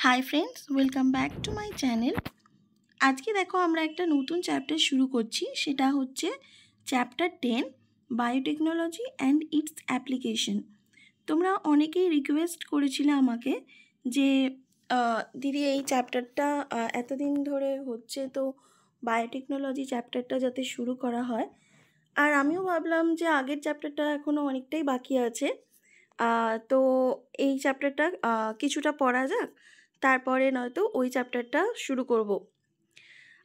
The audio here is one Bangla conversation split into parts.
Hi friends, welcome back to my channel. আজকে দেখো আমরা একটা নতুন চ্যাপ্টার শুরু করছি, সেটা হচ্ছে chapter 10 biotechnology and it's application. তোমরা অনেকেই রিকোয়েস্ট করেছিলে আমাকে যে দিদি এই চ্যাপ্টারটা এতদিন ধরে হচ্ছে, তো বায়োটেকনোলজি চ্যাপ্টারটা যাতে শুরু করা হয়। আর আমিও ভাবলাম যে আগের চ্যাপ্টারটা এখনও অনেকটাই বাকি আছে, তো এই চ্যাপ্টারটা কিছুটা পড়া যাক, তারপরে নয়তো ওই চ্যাপ্টারটা শুরু করব।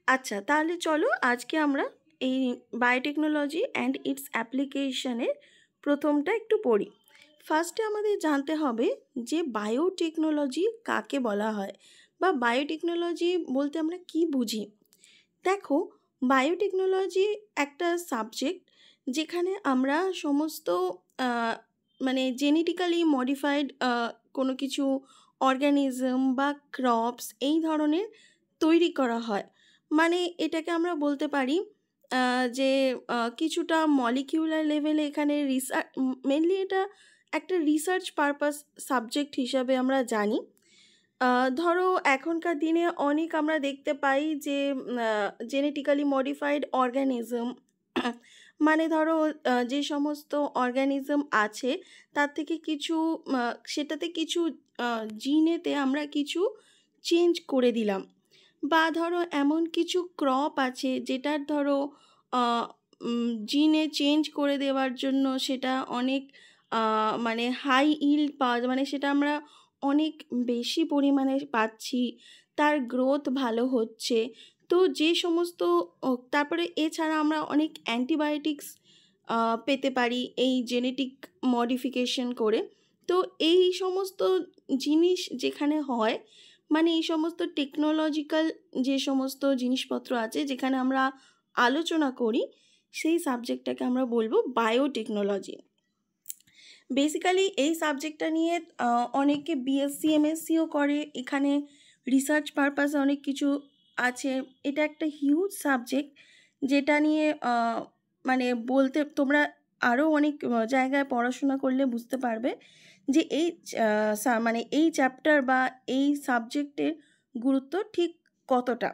আচ্ছা, তাহলে চলো আজকে আমরা এই বায়োটেকনোলজি অ্যান্ড ইটস অ্যাপ্লিকেশনের প্রথমটা একটু পড়ি। ফার্স্টে আমাদের জানতে হবে যে বায়োটেকনোলজি কাকে বলা হয়, বা বায়োটেকনোলজি বলতে আমরা কি বুঝি। দেখো, বায়োটেকনোলজি একটা সাবজেক্ট যেখানে আমরা সমস্ত মানে জেনেটিক্যালি মডিফাইড কোনো কিছু অর্গানিজম বা ক্রপস এই ধরনের তৈরি করা হয়। মানে এটাকে আমরা বলতে পারি যে কিছুটা মলিকিউলার লেভেলে এখানে রিসার্চ, মেনলি এটা একটা রিসার্চ পারপাস সাবজেক্ট হিসাবে আমরা জানি। ধরো এখনকার দিনে অনেক আমরা দেখতে পাই যে জেনেটিক্যালি মডিফাইড অর্গানিজম, মানে ধরো যে সমস্ত অর্গানিজম আছে তার থেকে কিছু সেটাতে কিছু জিনেতে আমরা কিছু চেঞ্জ করে দিলাম, বা ধরো এমন কিছু ক্রপ আছে যেটার ধরো জিনে চেঞ্জ করে দেওয়ার জন্য সেটা অনেক মানে হাই ইল্ড পাওয়া যায়, মানে সেটা আমরা অনেক বেশি পরিমাণে পাচ্ছি, তার গ্রোথ ভালো হচ্ছে। তো যে সমস্ত তারপরে এছাড়া আমরা অনেক অ্যান্টিবায়োটিক্স পেতে পারি এই জেনেটিক মডিফিকেশন করে। তো এই সমস্ত জিনিস যেখানে হয়, মানে এই সমস্ত টেকনোলজিক্যাল যে সমস্ত জিনিসপত্র আছে যেখানে আমরা আলোচনা করি, সেই সাবজেক্টটাকে আমরা বলবো বায়োটেকনোলজি। বেসিক্যালি এই সাবজেক্টটা নিয়ে অনেকে বিএসসি এমএসসিও করে, এখানে রিসার্চ পারপাসে অনেক কিছু আছে। এটা একটা হিউজ সাবজেক্ট যেটা নিয়ে মানে বলতে তোমরা আরও অনেক জায়গায় পড়াশোনা করলে বুঝতে পারবে যে এই মানে এই চ্যাপ্টার বা এই সাবজেক্টের গুরুত্ব ঠিক কতটা।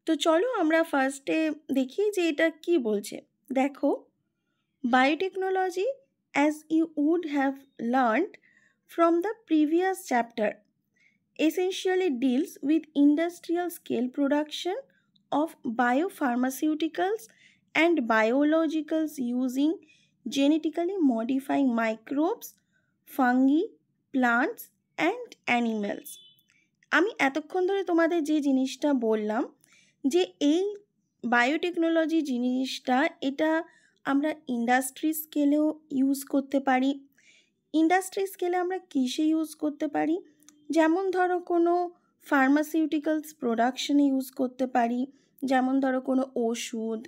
তো চলো আমরা ফার্স্টে দেখি যে এটা কি বলছে। দেখো, biotechnology, as you would have learned from the previous chapter, essentially deals with industrial scale production of biopharmaceuticals and biologicals using genetically modifying microbes, fungi, plants and animals. আমি এতক্ষণ ধরে তোমাদের যে জিনিসটা বললাম যে এই বায়োটেকনোলজি জিনিসটা, এটা আমরা ইন্ডাস্ট্রি স্কেলেও ইউজ করতে পারি। ইন্ডাস্ট্রি স্কেলে আমরা কিসে ইউজ করতে পারি, যেমন ধরো কোনো ফার্মাসিউটিক্যালস প্রোডাকশনে ইউজ করতে পারি, যেমন ধরো কোনো ওষুধ,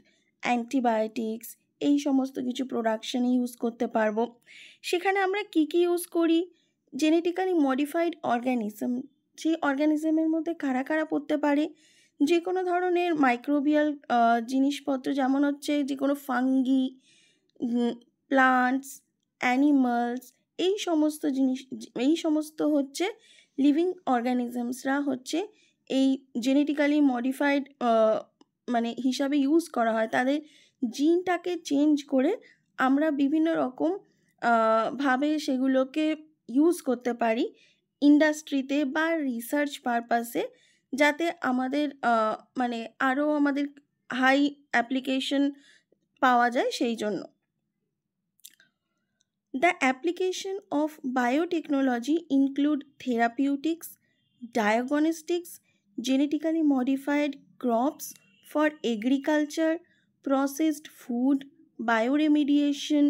অ্যান্টিবায়োটিক্স, এই সমস্ত কিছু প্রোডাকশনে ইউজ করতে পারবো। সেখানে আমরা কি ইউজ করি, জেনেটিক্যালি মডিফাইড অর্গানিজম, সেই অর্গানিজমের মধ্যে কারা কারা পড়তে পারে, যে কোনো ধরনের মাইক্রোবিয়াল জিনিসপত্র, যেমন হচ্ছে যে কোনো ফাঙ্গি, প্লান্টস, অ্যানিমালস, এই সমস্ত জিনিস, এই সমস্ত হচ্ছে লিভিং অর্গানিজমসরা হচ্ছে এই জেনেটিক্যালি মডিফাইড মানে হিসাবে ইউজ করা হয়। তাদের জিনটাকে চেঞ্জ করে আমরা বিভিন্ন রকম ভাবে সেগুলোকে ইউজ করতে পারি ইন্ডাস্ট্রিতে বা রিসার্চ পারপাসে, যাতে আমাদের মানে আরও আমাদের হাই অ্যাপ্লিকেশন পাওয়া যায় সেই জন্য। The application of biotechnology include therapeutics, diagnostics, genetically modified crops for agriculture, processed food, bioremediation,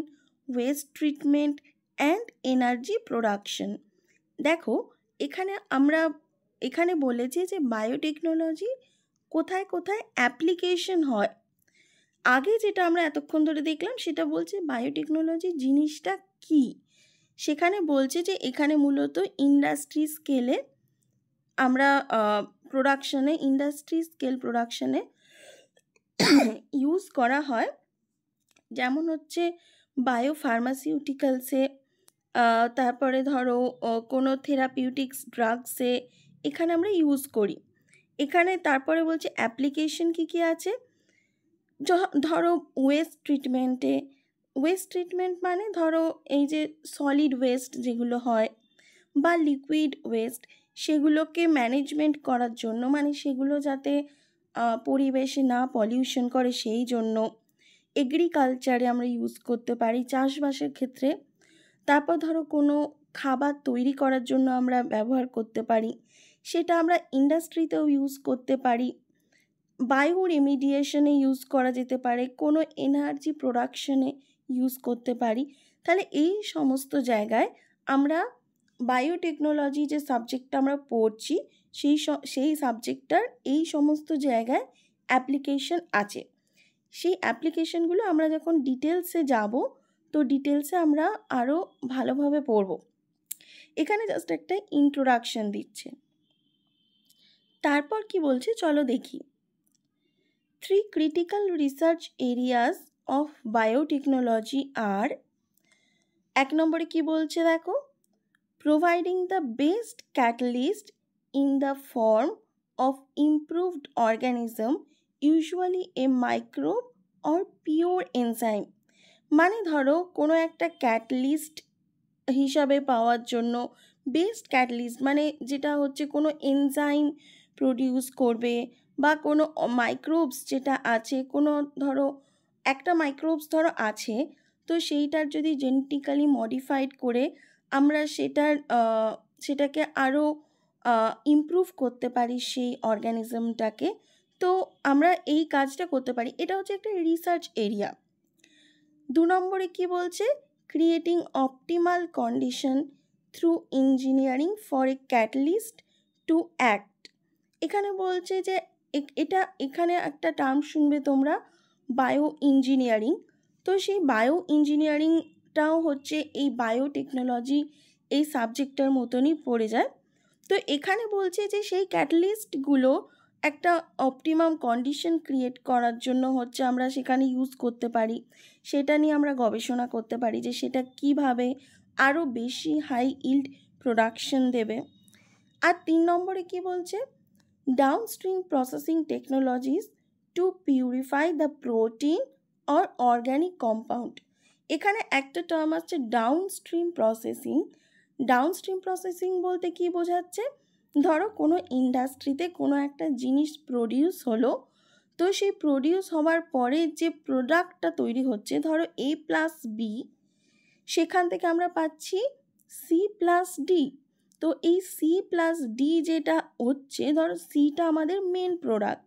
waste treatment and energy production. দেখো, এখানে বলেছে যে বায়োটেকনোলজি কোথায় কোথায় অ্যাপ্লিকেশন হয়। আগে যেটা আমরা এতক্ষণ ধরে দেখলাম সেটা বলছে বায়োটেকনোলজি জিনিসটা কি, সেখানে বলছে যে এখানে মূলত ইন্ডাস্ট্রি স্কেলে আমরা প্রোডাকশনে, ইন্ডাস্ট্রি স্কেল প্রোডাকশনে ইউজ করা হয়। যেমন হচ্ছে বায়োফার্মাসিউটিক্যালসে, তারপরে ধরো কোনো থেরাপিউটিক্স ড্রাগসে, এখানে আমরা ইউজ করি। এখানে তারপরে বলছে অ্যাপ্লিকেশন কী কী আছে। ধরো ওয়েস্ট ট্রিটমেন্ট মানে ধরো এই যে সলিড ওয়েস্ট যেগুলো হয় বা লিকুইড ওয়েস্ট, সেগুলোকে ম্যানেজমেন্ট করার জন্য, মানে সেগুলো যাতে পরিবেশে না পলিউশন করে সেই জন্য এগ্রিকালচারে আমরা ইউজ করতে পারি, চাষবাসের ক্ষেত্রে। তারপর ধরো কোনো খাবার তৈরি করার জন্য আমরা ব্যবহার করতে পারি, সেটা আমরা ইন্ডাস্ট্রিতেও ইউজ করতে পারি, বায়ো রেমিডিয়েশনে ইউজ করা যেতে পারে, কোনো এনার্জি প্রোডাকশনে ইউজ করতে পারি। তাহলে এই সমস্ত জায়গায় আমরা বায়োটেকনোলজি যে সাবজেক্টটা আমরা পড়ছি সেই সাবজেক্টটার এই সমস্ত জায়গায় অ্যাপ্লিকেশন আছে। সেই অ্যাপ্লিকেশনগুলো আমরা যখন ডিটেলসে যাব, তো ডিটেলসে আমরা আরও ভালোভাবে পড়ব। এখানে জাস্ট একটা ইন্ট্রোডাকশন দিচ্ছে। তারপর কি বলছে চলো দেখি। 3 critical research areas of biotechnology are, 1 নম্বরে কি বলছে দেখো, providing the best catalyst in the form of improved organism, usually a microbe or pure enzyme। মানে ধরো কোনো একটা ক্যাটালিস্ট হিসাবে পাওয়ার জন্য, বেস্ট ক্যাটালিস্ট মানে যেটা হচ্ছে কোনো এনজাইম প্রডিউস করবে বা কোনো মাইক্রোবস যেটা আছে, কোনো ধরো একটা মাইক্রোবস ধরো আছে, তো সেইটার যদি জেনেটিক্যালি মডিফাইড করে আমরা সেটাকে আরও ইমপ্রুভ করতে পারি সেই অর্গ্যানিজমটাকে, তো আমরা এই কাজটা করতে পারি। এটা হচ্ছে একটা রিসার্চ এরিয়া। 2 নম্বরে কি বলছে, creating optimal condition through engineering for a catalyst to act. এখানে বলছে যে এখানে একটা টার্ম শুনবে তোমরা, বায়ো ইঞ্জিনিয়ারিং। তো সেই বায়ো ইঞ্জিনিয়ারিংটাও হচ্ছে এই বায়োটেকনোলজি এই সাবজেক্টটার মতনই পড়ে যায়। তো এখানে বলছে যে সেই ক্যাটালিস্টগুলো একটা অপটিমাম কন্ডিশন ক্রিয়েট করার জন্য হচ্ছে আমরা সেখানে ইউজ করতে পারি, সেটা নিয়ে আমরা গবেষণা করতে পারি যে সেটা কিভাবে আরও বেশি হাই ইল্ড প্রোডাকশন দেবে। আর 3 নম্বরে কি বলছে, downstream processing technologies two purify the protein or organic compound. এখানে একটা টার্ম আছে ডাউনস্ট্রিম প্রসেসিং। ডাউনস্ট্রিম প্রসেসিং বলতে কি বোঝাচ্ছে, ধরো কোনো ইন্ডাস্ট্রিতে কোনো একটা জিনিস প্রডিউস হলো, তো সেই প্রডিউস হওয়ার পরে যে প্রোডাক্টটা তৈরি হচ্ছে, ধরো A+B, সেখান থেকে আমরা পাচ্ছি C+D। তো এই C+D যেটা হচ্ছে, ধরো সিটা আমাদের মেন প্রোডাক্ট,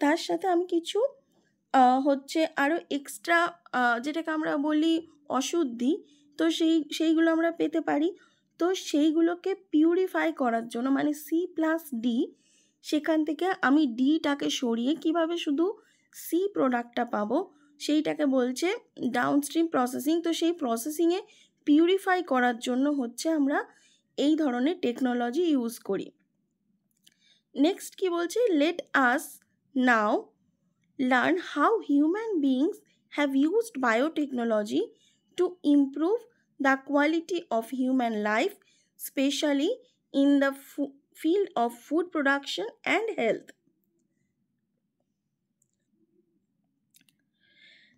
তার সাথে আমি কিছু হচ্ছে আরও এক্সট্রা যেটাকে আমরা বলি অশুদ্ধি, তো সেইগুলো আমরা পেতে পারি। তো সেইগুলোকে পিউরিফাই করার জন্য, মানে C+D, সেখান থেকে আমি ডিটাকে সরিয়ে কিভাবে শুধু সি প্রোডাক্টটা পাবো, সেইটাকে বলছে ডাউনস্ট্রিম প্রসেসিং। তো সেই প্রসেসিংয়ে পিউরিফাই করার জন্য হচ্ছে আমরা এই ধরনের টেকনোলজি ইউজ করি। নেক্সট কি বলছে, let us now learn how human beings have used biotechnology to improve the quality of human life, especially in the field of food production and health.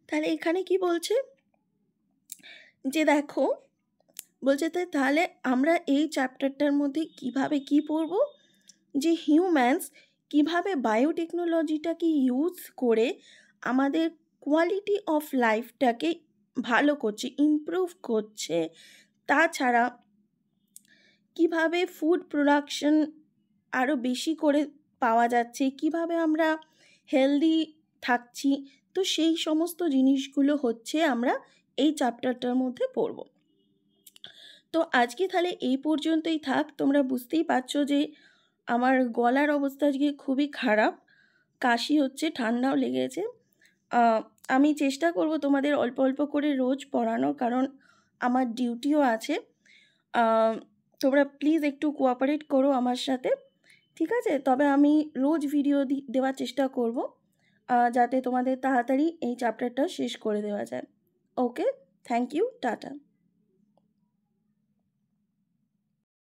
তাহলে এখানে কি বলছে যে দেখো, বলছে তাহলে আমরা এই চ্যাপ্টারটার মধ্যে কিভাবে কি পড়ব, যে হিউম্যানস কিভাবে বায়োটেকনোলজিটাকে ইউজ করে আমাদের কোয়ালিটি অফ লাইফটাকে ভালো করছে, ইমপ্রুভ করছে। তাছাড়া কিভাবে ফুড প্রোডাকশন আরও বেশি করে পাওয়া যাচ্ছে, কিভাবে আমরা হেলদি থাকছি, তো সেই সমস্ত জিনিসগুলো হচ্ছে আমরা এই চ্যাপ্টারটার মধ্যে পড়ব। তো আজকে তাহলে এই পর্যন্তই থাক। তোমরা বুঝতেই পারছো যে আমার গলার অবস্থা আজকে খুবই খারাপ, কাশি হচ্ছে, ঠান্ডাও লেগেছে। আমি চেষ্টা করব তোমাদের অল্প অল্প করে রোজ পড়ানোর, কারণ আমার ডিউটিও আছে। তোমরা প্লিজ একটু কোঅপারেট করো আমার সাথে, ঠিক আছে? তবে আমি রোজ ভিডিও দেওয়ার চেষ্টা করব, যাতে তোমাদের তাড়াতাড়ি এই চ্যাপ্টারটা শেষ করে দেওয়া যায়। ওকে, থ্যাংক ইউ, টাটা।